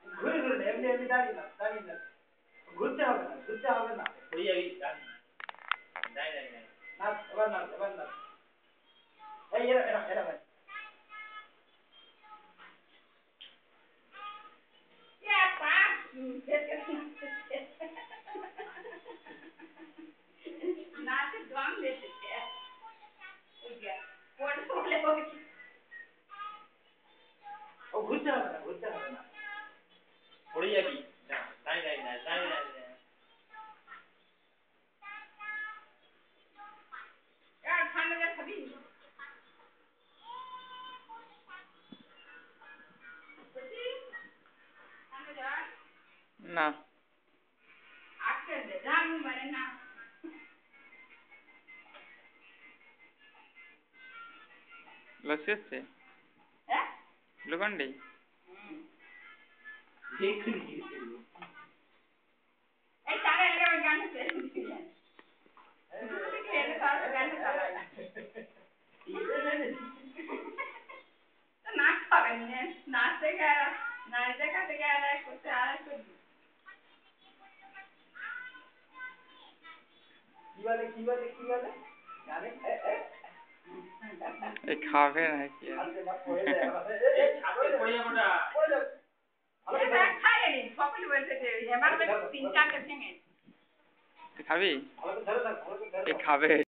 ঘুরে ঘুরে এমনি এমনি দাঁড়িয়ে না ঘুরতে হবে না ওই এই নাই না এবার না এই এরা ভাই ও ঘুরতে হবে না পড়ে যাবি নাই না লস্যি হচ্ছে গ্লুকন্ডি কি বলে জানে এই খাবে নাকি তুই খাবি? এই খাবে